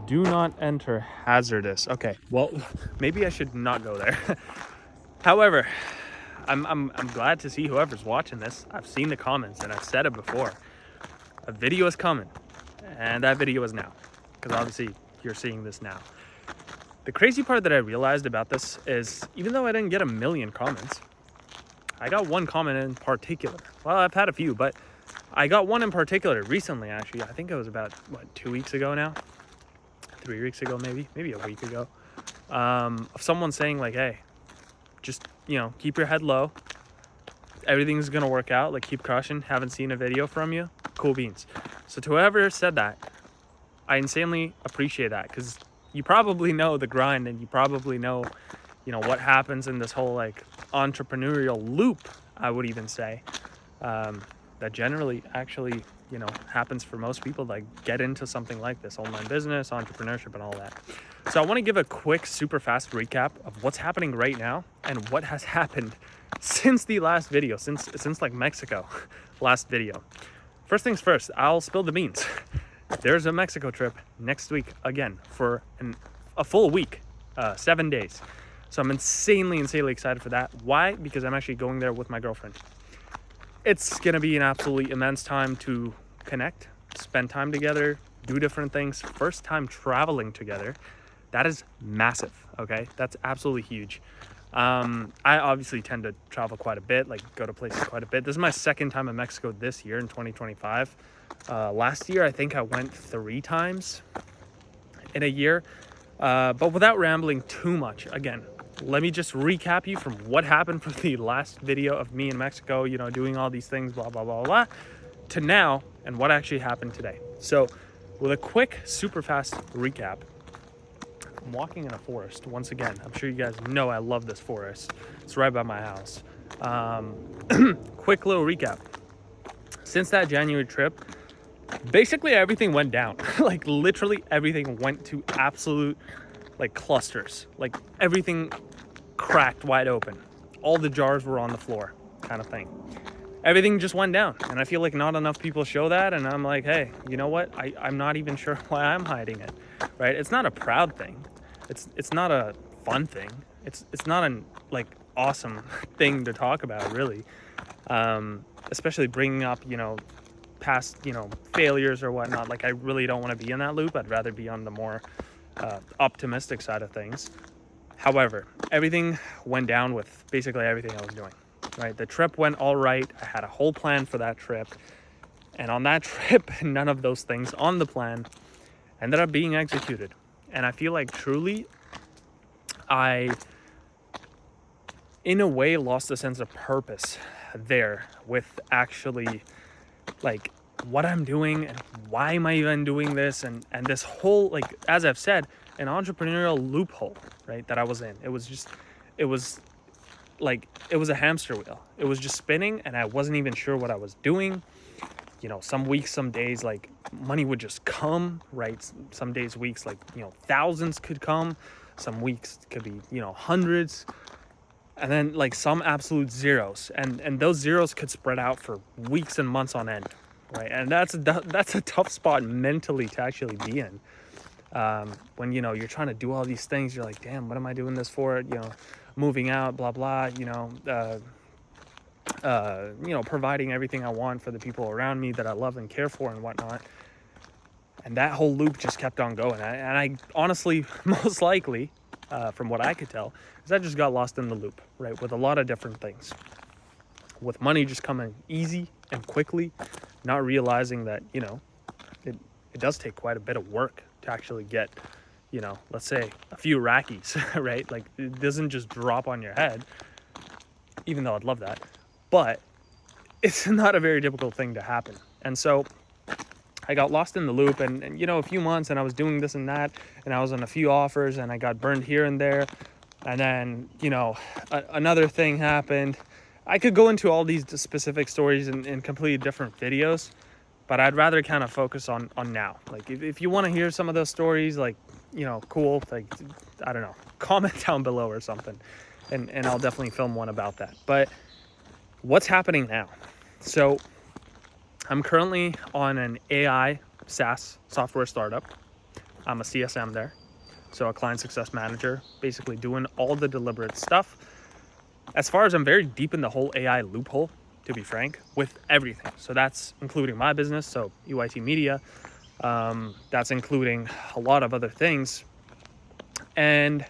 Do not enter hazardous. Okay, well, maybe I should not go there. However, I'm glad to see whoever's watching this. I've seen the comments and I've said it before. A video is coming, and that video is now, because obviously you're seeing this now. The crazy part that I realized about this is, even though I didn't get a million comments, I got one comment in particular. Well, I've had a few, but I got one in particular recently, actually. I think it was about, 2 weeks ago now? 3 weeks ago, maybe a week ago. Of someone saying like, hey, just, keep your head low. Everything's gonna work out. Like, keep crushing. Haven't seen a video from you. Cool beans. So to whoever said that, I insanely appreciate that, because you probably know the grind, and you probably know, what happens in this whole like entrepreneurial loop, I would even say, that generally actually, happens for most people that get into something like this, online business, entrepreneurship, and all that. So I want to give a quick, super fast recap of what's happening right now and what has happened since the last video, since like Mexico last video. First things first, I'll spill the beans. There's a Mexico trip next week again for a full week, 7 days. So I'm insanely excited for that. Why? Because I'm actually going there with my girlfriend. It's going to be an absolutely immense time to connect, spend time together, do different things. First time traveling together. That is massive, okay? That's absolutely huge. I obviously tend to travel quite a bit, like go to places quite a bit. This is my second time in Mexico this year in 2025. Last year, I think I went 3 times in a year. But without rambling too much, again, let me just recap you from what happened from the last video of me in Mexico, doing all these things, blah, blah, blah, blah, to now and what actually happened today. So with a quick, super fast recap, I'm walking in a forest once again. I'm sure you guys know I love this forest. It's right by my house. Quick little recap. Since that January trip, basically everything went down. Like literally everything went to absolute like clusters. Like everything cracked wide open. All the jars were on the floor, kind of thing. Everything just went down, and I feel like not enough people show that, and I'm like, hey, you know what? I'm not even sure why I'm hiding it, right? It's not a proud thing. It's not a fun thing. It's not an like awesome thing to talk about, really. Especially bringing up, past, failures or whatnot. Like, I really don't want to be in that loop. I'd rather be on the more optimistic side of things. However, everything went down with basically everything I was doing, right? The trip went all right. I had a whole plan for that trip. And on that trip, none of those things on the plan ended up being executed. And I feel like truly I, in a way, lost a sense of purpose there with actually like what I'm doing and why am I even doing this, and this whole, like, as I've said, an entrepreneurial loophole, right, that I was in. It was a hamster wheel. It was just spinning, and I wasn't even sure what I was doing. Some weeks, some days, like, money would just come, right? Some days, weeks, like, thousands could come. Some weeks could be, hundreds. And then, like, some absolute zeros. And those zeros could spread out for weeks and months on end, right? And that's a tough spot mentally to actually be in. When, you're trying to do all these things, you're like, damn, what am I doing this for? Moving out, blah, blah, providing everything I want for the people around me that I love and care for and whatnot. And that whole loop just kept on going. And I honestly, most likely, from what I could tell, is I just got lost in the loop, right? With a lot of different things. With money just coming easy and quickly, not realizing that, it does take quite a bit of work to actually get, let's say a few rackies, right? Like, it doesn't just drop on your head, even though I'd love that. But it's not a very difficult thing to happen. And so I got lost in the loop and a few months, and I was doing this and that, and I was on a few offers, and I got burned here and there. And then, another thing happened. I could go into all these specific stories in completely different videos, but I'd rather kind of focus on now. Like, if you want to hear some of those stories, like, cool, like, I don't know, comment down below or something, and I'll definitely film one about that. But what's happening now? So I'm currently on an AI SaaS software startup. I'm a CSM there. So a client success manager, basically doing all the deliberate stuff. As far as I'm very deep in the whole AI loophole, to be frank, with everything. So that's including my business, so EYT Media. That's including a lot of other things. And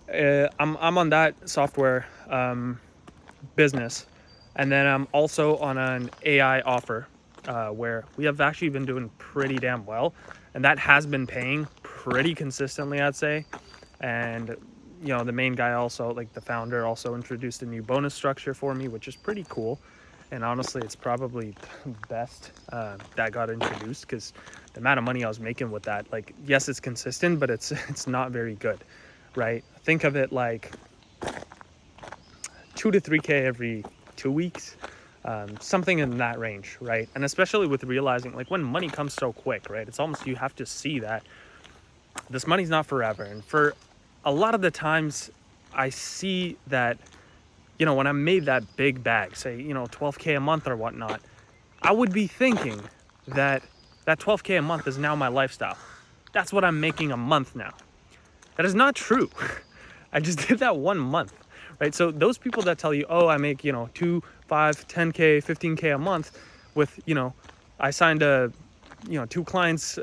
I'm on that software business. And then I'm also on an AI offer where we have actually been doing pretty damn well. And that has been paying pretty consistently, I'd say. And, you know, the main guy also, like the founder, also introduced a new bonus structure for me, which is pretty cool. And honestly, it's probably best that got introduced, because the amount of money I was making with that, like, yes, it's consistent, but it's not very good, right? Think of it like 2 to 3K every 2 weeks, something in that range, right? And especially with realizing, like, when money comes so quick, right? It's almost, you have to see that this money's not forever. And for a lot of the times I see that, you know, when I made that big bag, say, you know, 12K a month or whatnot, I would be thinking that that 12K a month is now my lifestyle. That's what I'm making a month now. That is not true. I just did that 1 month, right? So those people that tell you, oh, I make, you know, 2, 5, 10K, 15K a month with, you know, I signed 2 clients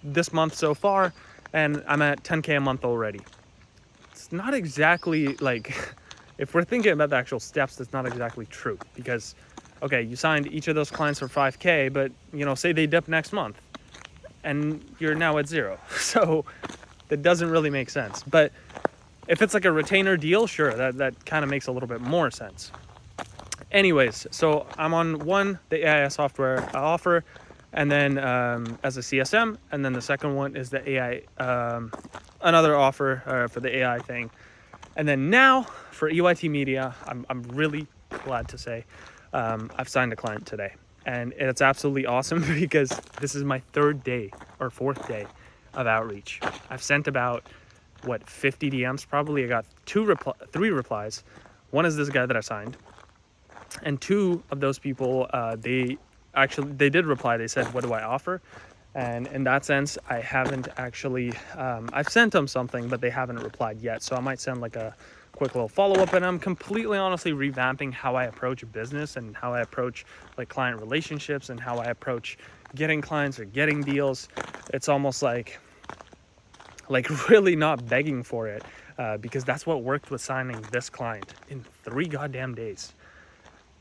this month so far, and I'm at 10K a month already. It's not exactly like, if we're thinking about the actual steps, that's not exactly true, because, okay, you signed each of those clients for 5K, but, you know, say they dip next month and you're now at 0. So that doesn't really make sense. But if it's like a retainer deal, sure, that kind of makes a little bit more sense. Anyways, so I'm on the AI software offer, and then as a CSM, and then the second one is the AI, another offer for the AI thing. And then now for EYT Media, I'm really glad to say I've signed a client today. And it's absolutely awesome because this is my 3rd day or 4th day of outreach. I've sent about, 50 DMs probably. I got 3 replies. One is this guy that I signed. And 2 of those people, they did reply. They said, what do I offer? And in that sense, I haven't actually, I've sent them something, but they haven't replied yet. So I might send like a quick little follow-up, and I'm completely honestly revamping how I approach business and how I approach like client relationships and how I approach getting clients or getting deals. It's almost like really not begging for it, because that's what worked with signing this client in 3 goddamn days.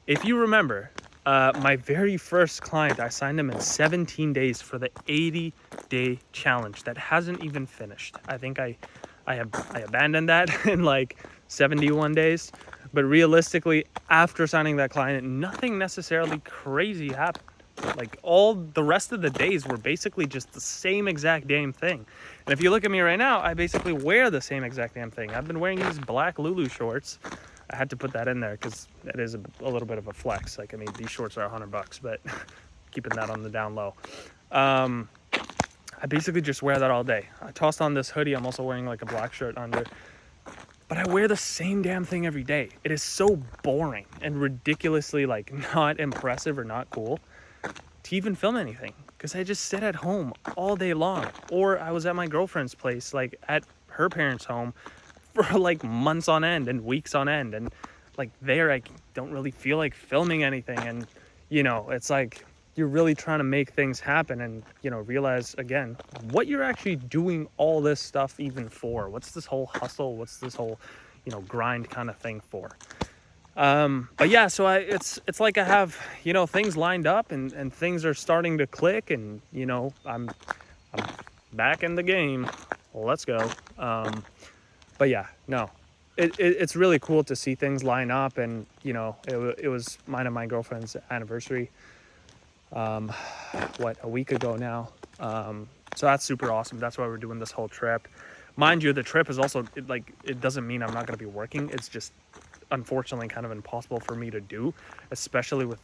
If you remember, my very first client, I signed him in 17 days for the 80-day challenge that hasn't even finished. I think I abandoned that in like 71 days. But realistically, after signing that client, nothing necessarily crazy happened. Like, all the rest of the days were basically just the same exact damn thing. And if you look at me right now, I basically wear the same exact damn thing. I've been wearing these black Lulu shorts. I had to put that in there because that is a little bit of a flex. Like, I mean, these shorts are $100, but keeping that on the down low. I basically just wear that all day. I tossed on this hoodie. I'm also wearing like a black shirt under. But I wear the same damn thing every day. It is so boring and ridiculously like not impressive or not cool to even film anything, because I just sit at home all day long. Or I was at my girlfriend's place, like at her parents' home, for like months on end and weeks on end, and like there I don't really feel like filming anything. And you know, it's like you're really trying to make things happen, and you know, realize again what you're actually doing all this stuff even for. What's this whole hustle, what's this whole, you know, grind kind of thing for? But yeah, so it's like I have, you know, things lined up, and things are starting to click, and you know, I'm back in the game. Let's go. But yeah, no, it's really cool to see things line up. And you know, it was mine and my girlfriend's anniversary a week ago now. So that's super awesome. That's why we're doing this whole trip. Mind you, the trip is also it doesn't mean I'm not going to be working. It's just unfortunately kind of impossible for me to do, especially with,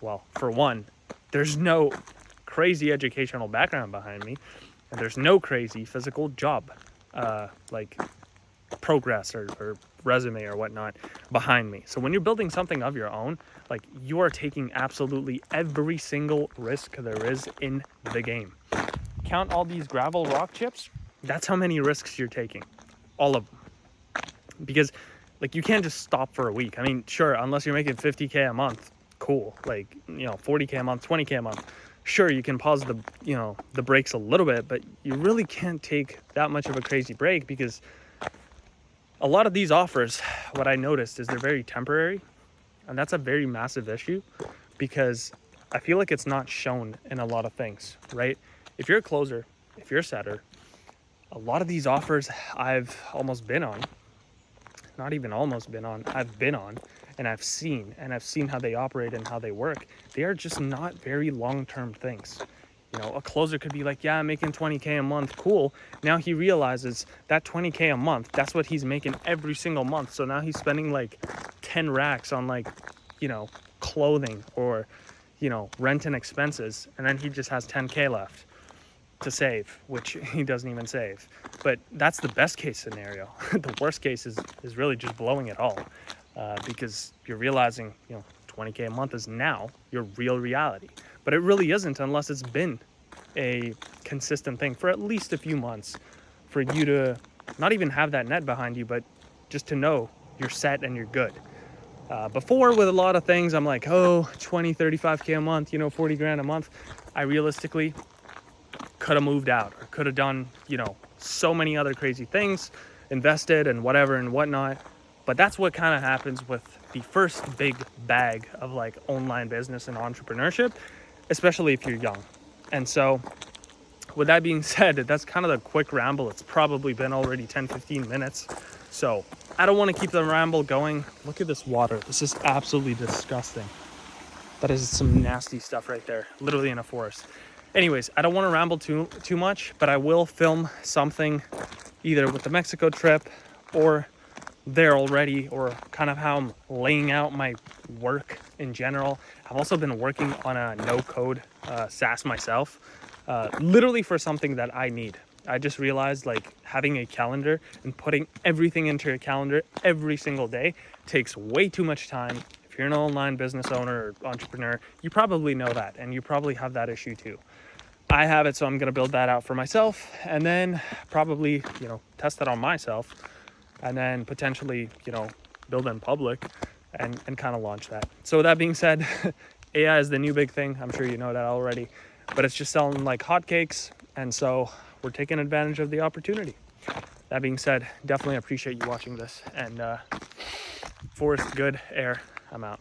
well, for one, there's no crazy educational background behind me, and there's no crazy physical job like progress or resume or whatnot behind me. So when you're building something of your own, like, you are taking absolutely every single risk there is in the game. count all these gravel rock chips, that's how many risks you're taking. All of them. Because like you can't just stop for a week. I mean, sure, unless you're making 50K a month, cool. Like, 40K a month, 20K a month. Sure, you can pause the brakes a little bit, but you really can't take that much of a crazy break, because a lot of these offers, what I noticed is they're very temporary, and that's a very massive issue, because I feel like it's not shown in a lot of things, right? If you're a closer, if you're a setter, a lot of these offers I've almost been on, not even almost been on, I've been on, and I've seen how they operate and how they work. They are just not very long-term things. A closer could be like, yeah, I'm making 20K a month, cool. Now he realizes that 20K a month, that's what he's making every single month. So now he's spending like 10 racks on like, clothing or, rent and expenses. And then he just has 10K left to save, which he doesn't even save. But that's the best case scenario. The worst case is really just blowing it all, because you're realizing, 20K a month is now your real reality. But it really isn't unless it's been a consistent thing for at least a few months, for you to not even have that net behind you, but just to know you're set and you're good. Before, with a lot of things, I'm like, 20, 35K a month, 40 grand a month. I realistically could have moved out, or could have done, so many other crazy things, invested and whatever and whatnot. But that's what kind of happens with the first big bag of like online business and entrepreneurship, especially if you're young. And so with that being said, that's kind of the quick ramble. It's probably been already 10-15 minutes. So I don't want to keep the ramble going. Look at this water. This is absolutely disgusting. That is some nasty stuff right there, literally in a forest. Anyways, I don't want to ramble too much, but I will film something either with the Mexico trip or there already, or kind of how I'm laying out my work in general. I've also been working on a no-code SaaS myself, literally for something that I need. I just realized like having a calendar and putting everything into your calendar every single day takes way too much time. If you're an online business owner or entrepreneur, you probably know that, and you probably have that issue too. I have it, so I'm going to build that out for myself, and then probably, test that on myself, and then potentially, build in public and kind of launch that. So with that being said, AI is the new big thing. I'm sure you know that already, but it's just selling like hotcakes. And so we're taking advantage of the opportunity. That being said, definitely appreciate you watching this, and Forest Good Air, I'm out.